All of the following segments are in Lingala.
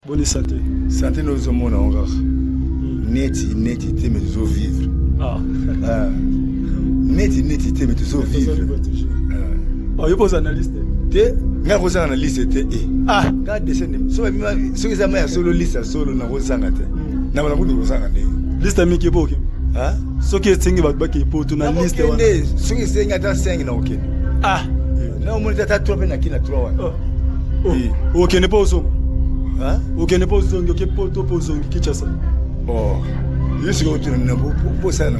Bonne santé. Santé nous sommes encore. Neti te mais toujours vivre. Neti te mais toujours vivre. Oh, il pose analyste. Te nga kosa analyste te ga descend so ils amaya solo liste solo na kosanga te. Na bana kundi kosanga te. Liste mi ke boke. So ke tsingi ba ke po tu na liste wana. So ke senga ta 5 na okene. Na o monita ta 3 na kina 3 wana. Ok ne pas au ok ne pas au son ok poto pozo kichasa. Je suis retourné pour ça.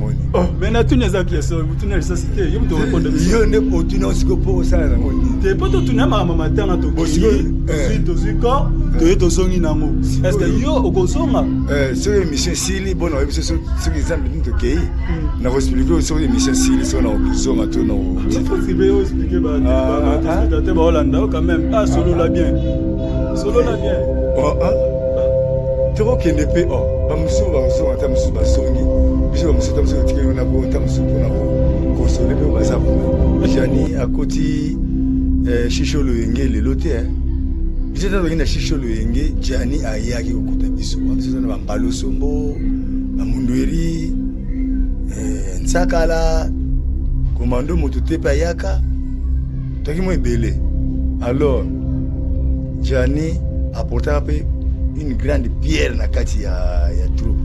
Mais na tunya za kiaso mutuna risasite yo mto répondre yo ne otuna osiko pour ça na ngoni te poto tuna mama materna to bosiko to ziko to yeto songi nango est-ce que yo okozonga sur émission Sili bon on sur exemple nous to kei na expliquer sur émission Sili sur na okuzonga to no il faut expliquer ba te ba Hollanda quand même solo la bien Toko kende pe bamusu atamusu basongi biso bamusu tamusu tikeli na bo tamusu pona ko konsole pe basabu jani akoti shisho loyenge lelo te biso tato kenda shisho loyenge jani ayaki kokuta biso biso na bambalo sombo bamundweri nsakala komando moto te pa yaka toki mo ebele alors jani apporta pe une grande pierre na kati ya troupe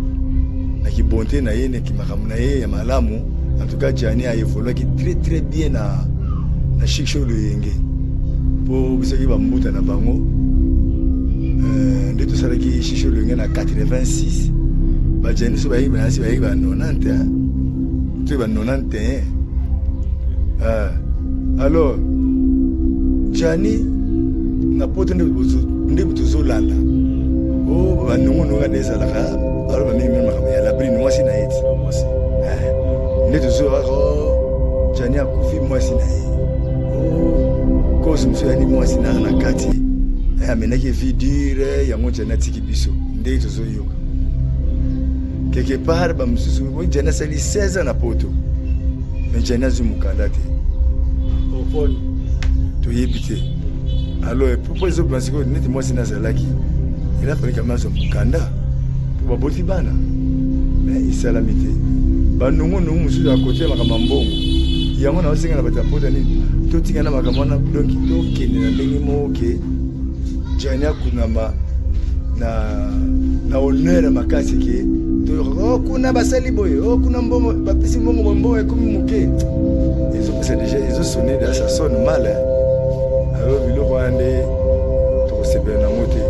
na kibonte na yene kimakamu na ye ya malamu en tout cas Jani a évolué très bien na Shisho Loyenge po bisaki ba mbuta na bango ndeto salaki Shisho Loyenge na 86 ba Jani so ba yi ba 90 tu ba 91 alors Jani na poto nde buzo landa banongo nezalaka alors bamemi makambo ya labri mwasi na ye nde tozwaka Jani akufi mwasi na ye koso mosu yani mwasi na kati amenaki vie dure yango Jani atiki biso nde tozoyoka quelque part bamosusu Jani asali 16 ans na poto mais Jani azwi mokanda te toyebi te alors pourquoi ezopansi ko neti mwasi nazalaki il a fallu que je me kanda pour boti bana mais il salamité ba nungu musu à côté makamba mbongo yango na osinga na batapota ni to tinga na makamana donc to kene na ndenge moke Jani akunama na honneur makasi ke to kuna basali boye kuna mbongo bapesi mbongo ekomi muke c'est déjà ils ont sonné là ça sonne mal alors biloko ande to sebena na mote.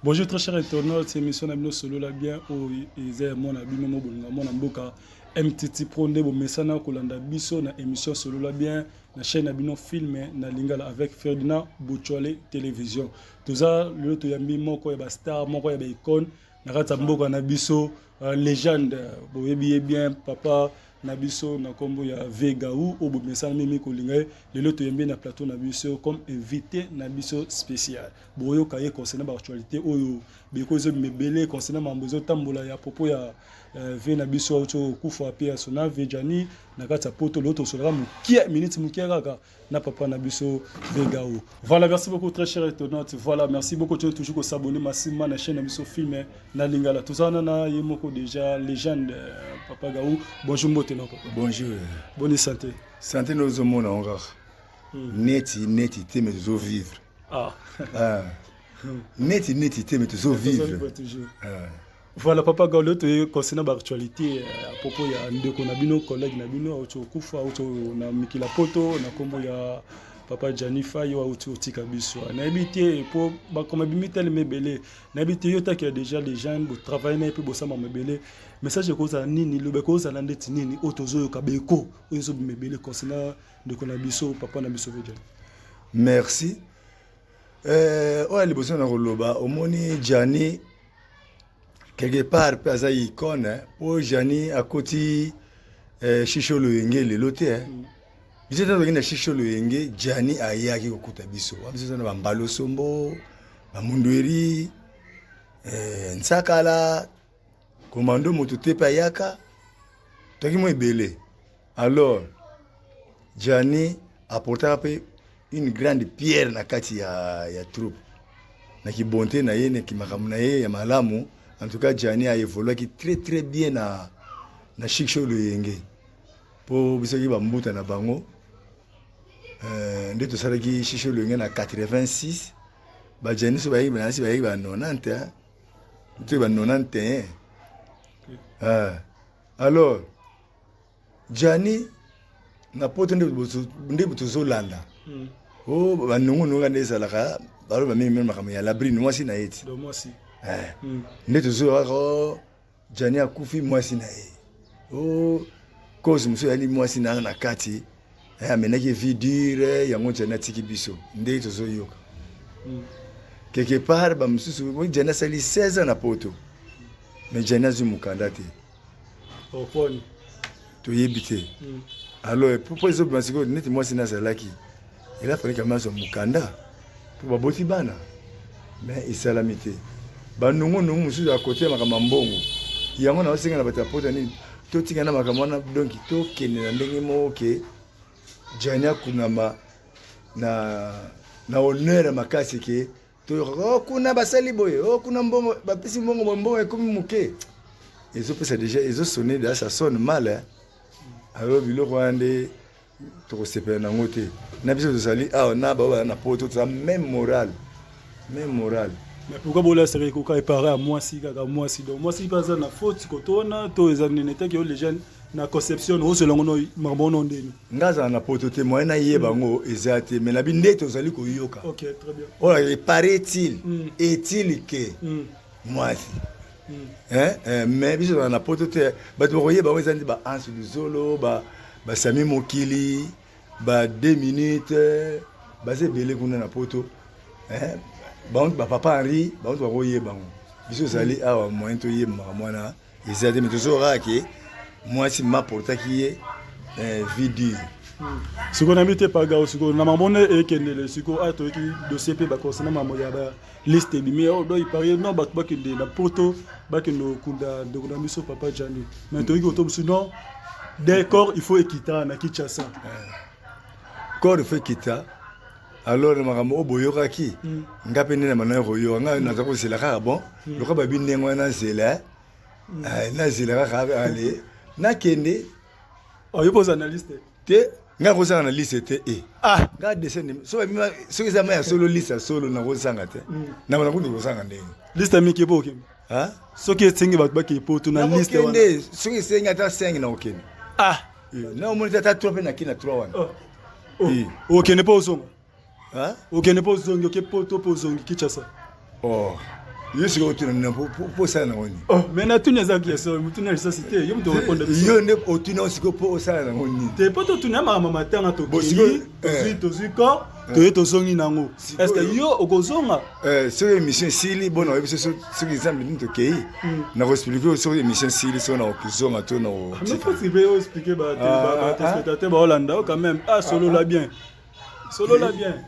Bonjour très chers internautes, c'est émission Nabino Solo la bien au Isère mon abîme mon amboka MTT Pronde bo mesana kolanda biso na émission Solo la bien na chaîne Nabino film na lingala avec Ferdinand Bochole télévision. Toza le to yambi moko ya ba star moko ya ba icône na kata mboka na biso légende bo yebi bien papa Nabiso na kombo ya Vegaou au bomesana mimi kolinga lelo toyembe na plateau Nabiso comme invité Nabiso spécial boyo kaye concernant actualité oyo bekozo mebele concernant mambozo tambola ya propos ya ve Nabiso auto kufa pe ya sona Vejani na kata poto loto solera mukia minute mukia kaka na papa Nabiso Vegaou. Voilà, merci beaucoup très cher internaute. Voilà, merci beaucoup toujours s'abonner massivement na chaîne Nabiso film na lingala tout ça na yemoko déjà légende papa Gaou. Bonjour Mbote. Bonjour. Bonne santé. Santé nous sommes encore. Neti te mais toujours vivre. Neti te mais toujours vivre. Voilà papa Gaou tu concernant l'actualité à propos ya ndeko na bino collègue na bino auto kufa auto na mikila poto na kombo ya papa Janifa yo auto tika biso. Na habité pour ba comme bimitel mebele. Na habité yo ta qui a déjà les gens pour travailler na pe bossa mebele. Message ko za nini lo be ko za ndeti nini otozo yo kabeko ozo mebele concernant ndeko na biso papa na biso Vejani. Merci. Oya liboso na koloba omoni Jani quelque part pas à icône pour Jani à côté Shisho Loyenge lelo te biso tato kenda Shisho Loyenge Jani ayaki kokuta biso biso na bambalo sombo bamundweri nsakala komando moto te pa yaka toki mo ebele alors Jani apporta pe une grande pierre na kati ya troupe na ki bonté na ye ne ki makamu na ye ya malamu. En tout cas Johnny a évolué qui très bien na Chic Show Loyenge po biso ki ba mbuta na bango nde to sala ki Chic Show Loyenge na 86 ba Johnny so ba yi ba 90 tu ba 91 alors Johnny na poto nde buto landa oh ba nungu nde salaka balo ba mimi makamu ya labri no mwasi na yeti do mwasi nde to Johnny akufi mwasi na ye oh cause muso yani mwasi na kati amenaki vie dure yango Johnny tiki biso nde to yoka quelque part ba mususu Johnny sali 16 ans na poto mais Johnny azu mukanda te oponi to yebite alors pourquoi ils ont pensé que neti mwasi na salaki il a fallu que maso mukanda pour baboti bana mais isalamité ba nungu mususu à côté makama mbongo yango na osenga na bata poto nini to tinga na makamana donc to kene na ndenge moke Johnny kunama na honneur makasi ke to kuna basali boye kuna mbongo bapesi mbongo ekomi muke ils ont sonné déjà ça sonne mal hein. Alors biloko ande to sepena na ngote na biso to sali na ba na poto ça même moral mais pourquoi bola seri ko ka parler à moi si kaka moi si donc moi si pas na faute ko tona to ezanene te que les jeunes na conception o selon no marbono ndeni ngaza na poto te moyen na yeba ngo ezate mais na binde to sali ko yoka. OK très bien. Oh il paraît-il est-il que moi si mais biso na poto te ba to koyeba ngo ezandi ba ansu zolo ba Sami Mokili ba 2 minutes ba se belé kuna na poto ba papa Henri ba to koyeba ngo biso sali awa moyen to yeba mwana ezate mais to so raki moi si ma portaki ye vidéo ce qu'on a mis te paga ce qu'on a mamone et kenele ce qu'on a to ki dossier pe ba concernant mamoya ba liste mais on doit y parler non ba kende na poto ba kendo kunda de kuna miso papa Johnny mais to ki otom sinon d'accord il faut équiter na Kinshasa corps fait quitter alors makamo oboyoka ki ngape nena mana royo nga na zako sela ka bon loka ba binengo na zela na zela ka ale na kende il pose analyste te nga ko sanga na liste te nga descend so ezama ya solo liste solo na ko sanga te na mana kundu ko sanga ndenge liste mi ke boke so ke tsingi ba ke poto na liste wana so ke senga ta 5 na okene na omonita ta 3 pe na kina 3 wana OK ne pas osonga OK ne pas osonga ke poto pozongi Kinshasa Yesi ko tuna po sana ngoni. Mais na tuna za kiaso mutuna risasite yo mto répondre yo ne otuna osiko po sana ngoni. Te poto tuna mama matanga to bosi to ziko to zongi nango. Est-ce que yo okozonga sur émission sili bona webiso sur exemple nto kei na ko expliquer sur émission sili sur na okizonga to na o. Mais faut expliquer ba téléspectateur ba Hollanda quand même solo la bien. Solo la bien.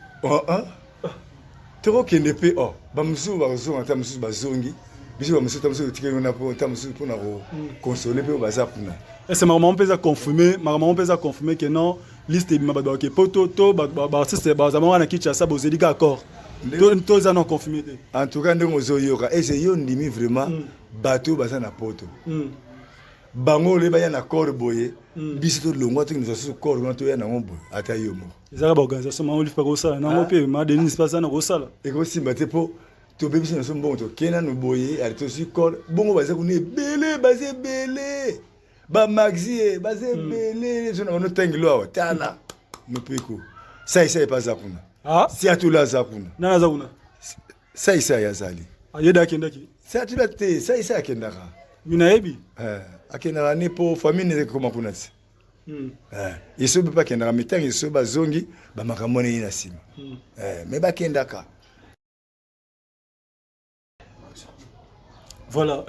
Toko kende pe ba musu ba zonga ta musu ba zongi biso ba musu ta musu tikelo na po ta musu po na ko consoler pe ba za kuna c'est maman pesa confirmer que non liste bi mabado ke poto to ba artiste ba za mwana Kinshasa bo zeli ka accord to za non confirmer en tout cas ndongo zo yoka et c'est yo ndimi vraiment bateau ba za na poto bango le ba ya na corps boye biso to longwa to nous so corps na to ya na ngombo ata yo mo ezaka ba organisation ma olive pa ko sala na ngope ma denis pas ça na ko sala e ko simba te po to bebi na so mbongo to kena no boye ari to si corps bongo ba za ku ne belé ba maxi ba ze belé so na no tengilo awa tala no peko sai pas za kuna si atula za kuna na za kuna sai ya zali ayeda kendaki sai atula te sai akendaka mina ebi akendaka ne po famille ne koma kuna ti iso be bakendaka mitanga iso bazongi bamakambo ne ina sima mais bakendaka voilà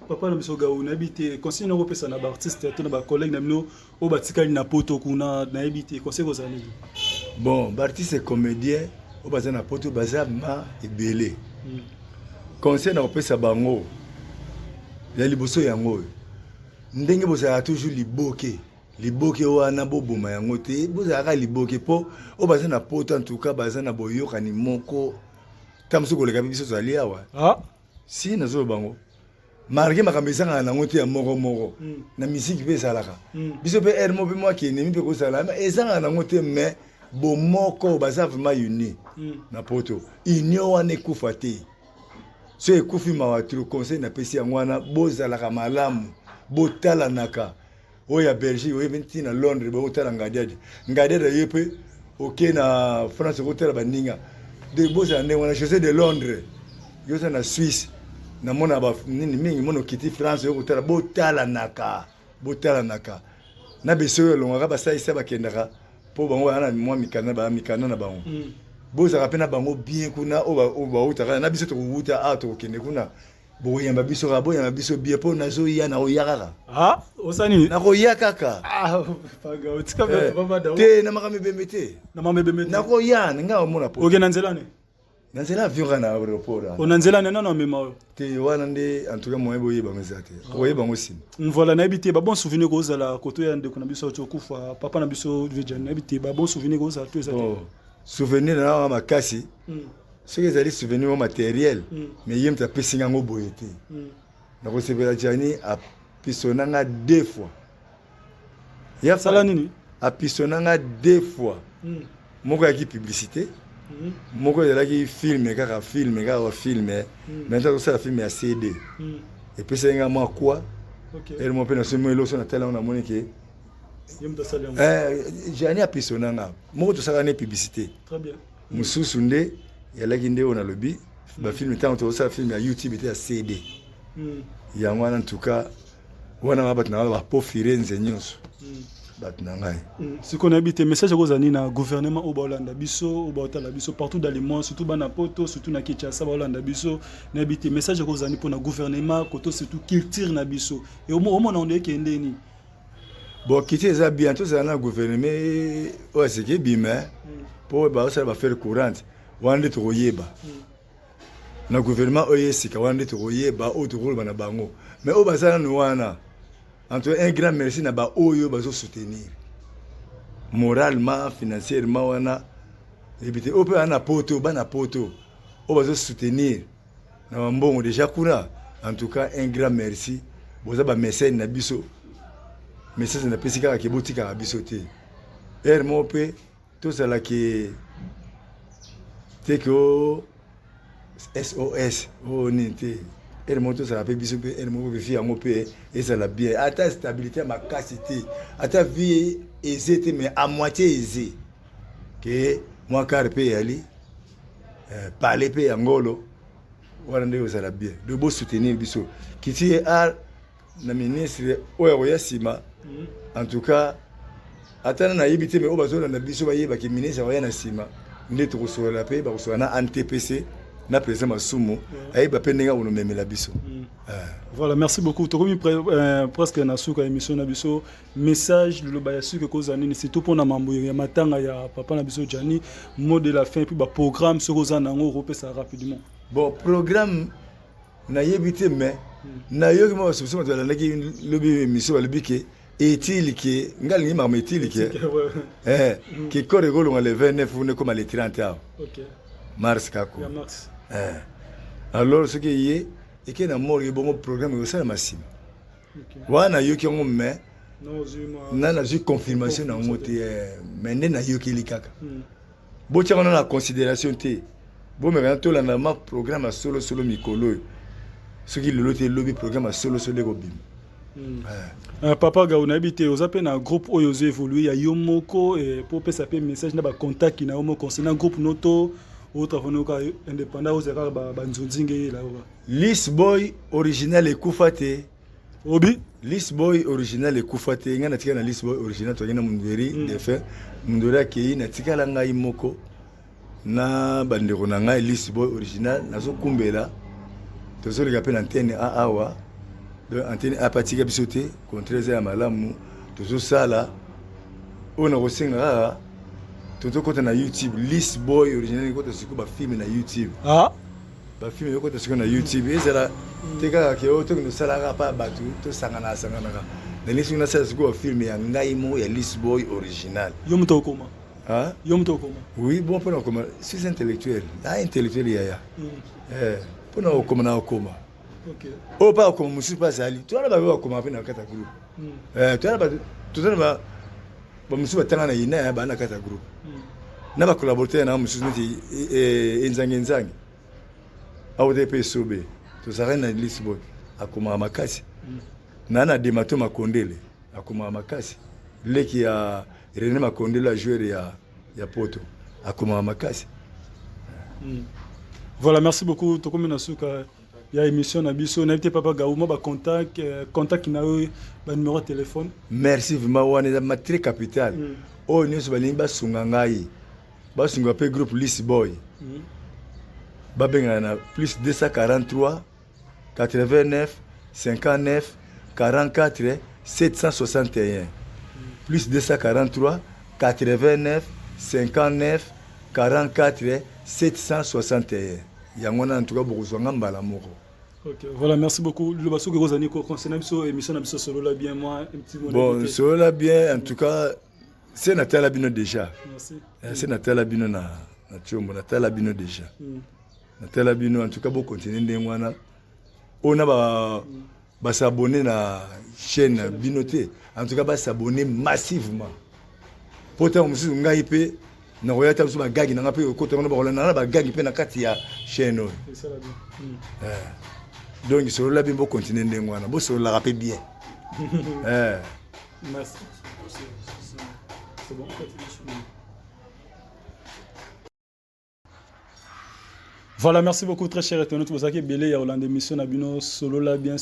papa na biso gaou na habité conseil na repesa na ba artiste to na ba collègue na mino o batikali na poto kuna na habité conseil ko zali bon ba artiste comédien o baza na poto baza ma ebele conseil na repesa bango ya liboso yango ndenge bozala toujours liboke liboke wana boboma yango te bozalaka liboke po o baza na poto en tout cas baza na boyokani moko tamso koleka biso zali awa si nazo bango marqué makambo ezanga nango te ya moko na musique pe ezalaka biso pe air mo pe moi ki ennemi pe kozala mais ezanga nango te mais bomoko baza vraiment uni na poto union wana ekufa te so ekufi mawa tro conseil na pesi yango wana bozalaka malamu botalanaka oya Belgique oya venti na Londres botala ngadiade yepe ok na France botala baninga de bozala ndenge wana José de Londres yoza na Suisse na mona ba nini mingi mono kiti France botala botalanaka na beso yo longa ba sa isa bakendaka po bango wana mwa mikana na bango bozala pena bango bien kuna o utaka na biso to uta to kende kuna boyamba biso biso bien po nazo ya na oyaka osani na koya kaka paga utika baba dawo te na makame bembete na koya nga mona po ogena nzelane na nzela avion na aéroport ona nzelane nana mema te wana nde en tout cas moyen boye bango zate boye bango sim voilà na habité ba bon souvenir ko zala koto ya ndeko na biso chokufa papa na biso vejana habité ba bon souvenir ko zala to zate souvenir na makasi ce que ezali souvenir matériel mais yem ta pesinga ngo boyete na ko sebela jani a pisonanga 2 fois ya sala nini a pisonanga 2 fois moko ya ki publicité moko ya ki film kaka maintenant ça film ya CD et puis c'est moi quoi et mon père se met l'eau na tela on a monique yem ta sala jani a pisonanga moko to sala ne publicité très bien mususu nde yalaki nde on a lobby ba film tant to ça film ya YouTube était à CD ya ngwana en tout cas wana mabat na ba po firenze nyonso bat na ngai ce qu'on habite message ko zani na gouvernement au Hollande biso au Botala biso partout dans le monde surtout bana poto surtout na Kinshasa Hollande biso na habite message ko zani pour na gouvernement koto surtout culture na biso et au moment on est kende ni bon quitter ça bientôt ça na gouvernement ouais c'est que bima pour ba ça va faire courante wande to yeba na gouvernement oyesika wande to yeba o to rôle bana bango mais o bazana no wana entre un grand merci na ba oyo bazo soutenir moralement financièrement wana ebité o pe ana poto bana poto o bazo soutenir na mbongo déjà kuna en tout cas un grand merci boza ba mécène na biso message na pesika ke botika na biso te mo pe to sala ke teko SOS ninte moto ça rappelle biso pe mo vie yango pe et ça la bien ata stabilité ma capacité ata vie aisée mais à moitié aisée que moi car pe yali parler pe angolo wana ndio ça la bien de beau soutenir biso kiti a na ministre oyo ya sima en tout cas atana na yibité mais obazo na biso ba yeba ki ministre oyo na sima nde to so la pe ba so na NTPC na président Masumu ayeba pendenga ono memela biso voilà merci beaucoup to komi presque na suka émission na biso message le ba suka ko zanini c'est tout pour na mambo ya matanga ya papa na biso Jani mot de la fin puis ba programme ce ko zanango repé ça rapidement bon programme na yebité mais na yoki mo so so la naki lobi émission le biké est-il que ngal ni mama est-il que qui corre golo le 29 on comme le 30 OK mars kako mars alors ce qui est et que na mort bon programme au sein massime wana yoki on mais na na confirmation na ngote mais na yoki likaka bo tia na considération te bo me quand to la na programme solo mikolo ce qui le loté lobby programme solo go bim papa gauna habité aux appels un groupe oyozo évoluer ya yomoko et pour pesa pe message na ba contact na yomo concernant groupe noto autre vonoka indépendant aux erreurs ba nzonzinge là Lis Boy original ekufate obi Lis Boy original ekufate ngana tika na Lis Boy original to ngana munderi de fait mundori akei na tika la ngai moko na bandeko na ngai Lis Boy original nazo kumbela to zo le appel antenne a awa de antenne a patika bisote contre ya malamu to zo sala ona kosenga toto kota na YouTube Lis Boy original kota siku ba film na YouTube ba film kota siku na YouTube ezala teka ke oto no sala pa batu to sangana nalisi na sasa siko film ya ngai mo ya List Boy original. Yo mto koma. Ah? Yo mto koma. Oui, bon pour nous comme suis intellectuel. Ah intellectuel ya. Pour nous comme na koma. OK. Oh pas comme monsieur pas ali. Tu as ba comme après na kata groupe. Tu as ba tu as ba monsieur ba tanga na ina ba na kata groupe. Na ba collaborateur na monsieur nti nzangi. AODP sobe. To sara na List Boy. Akoma makasi. Nana Demato Makondele akoma makasi. Leki ya René Makondele a joué ya Poto akoma makasi. Voilà, merci beaucoup. Tokomi nasuka ya émission na biso na papa Gaouma ba contact na eux ba numéro de téléphone. Merci vraiment wana ma très capital. Oh nyos ba limba sunga ngai. Ba sunga pe groupe List Boy. Ba benga na plus 243 89 59 44 761 plus 243 89 59 44 761. Yangona en tout cas beaucoup zonga mbala moko. OK, voilà, merci beaucoup. Le basso que vous avez concernant biso émission na biso solo la bien moi un petit mot. Bon, solo la bien en tout cas c'est Nathalie Bino déjà. Merci. C'est Nathalie Bino na Chombo Nathalie Bino déjà. Nathalie Bino en tout cas beaucoup continuer ndengwana. On a s'abonner na chaîne Binoté. En tout cas ba s'abonner massivement. Pourtant monsieur ngai pe na royata so ba gagi na ngape ko tona ba rolana ba gagi pe na kati ya chaîne. C'est ça la bien. Donc sur la bien bo continuer ndengwana bo so la rapper bien. Merci. C'est bon. Voilà, merci beaucoup, très cher internaute. Vous savez que Belé, il y a Hollande émission Nabino, solo la bien.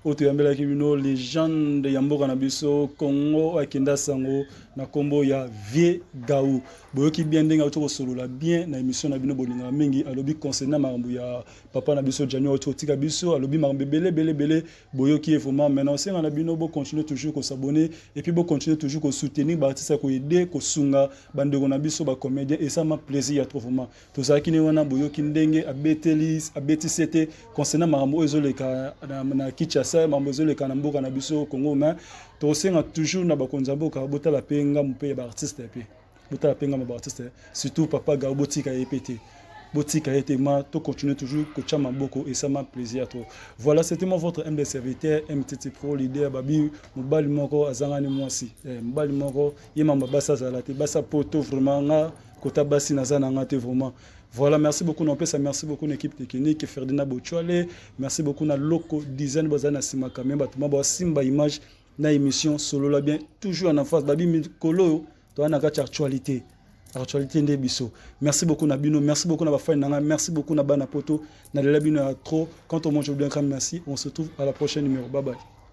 Auto Yambela Kibino, légende de Yambo Nabiso, Congo, Akenda Sango, Nakombo, ya Vie Gaou. Boyoki bien denga autour solo la bien, na émission Nabino Bolinga Mengi, alobi concernant Marambu ya Papa Nabiso, Janyo, autour Tika Biso, alobi Marambu Belé, Boyoki est vraiment maintenant, c'est Nabino, bo continuer toujours à s'abonner, et puis bo continuer toujours à soutenir, artiste à aider, à sunga, bande Nabiso, ba comédien, et ça m'a plaisir à trop vraiment. Tout ça qui n'est pas Boyoki Ndenge, à Betelis, à Betisete, concernant Marambu, Ezoleka, na Kichasa, Marambu, Ezoleka, Namboka Nabiso, Congo, mais tout toujours na bakonzamboka, bota la penga, mon pays, artiste, et puis. Surtout papa Gao Botika a pété. Botika a été ma, to continue toujours, coach Maboko, et ça m'a plaisir à toi. Voilà, c'était mon votre MD serviteur, MTT Pro, l'idée à Babi, Mobali Moko, Azangani Mwasi. Mobali Moko, Yema Mabassa Zalate, Bassa Poto, vraiment, Kota Bassi Nazanangate, vraiment. Voilà, merci beaucoup, merci beaucoup, l'équipe technique, Ferdinand Bochouale, merci beaucoup, na Loco, dizaine, Bazana Simaka, même Batuma, Simba Image, na émission, solo la bien, toujours en face, Babi Mikolo. Toi, on a actualité. Actualité de Bisso. Merci beaucoup Nabino, merci beaucoup Nabafay Nanga, merci beaucoup Nabana Poto, Nalabino trop. Quand on mange bien, merci. On se retrouve à la prochaine numéro. Bye bye.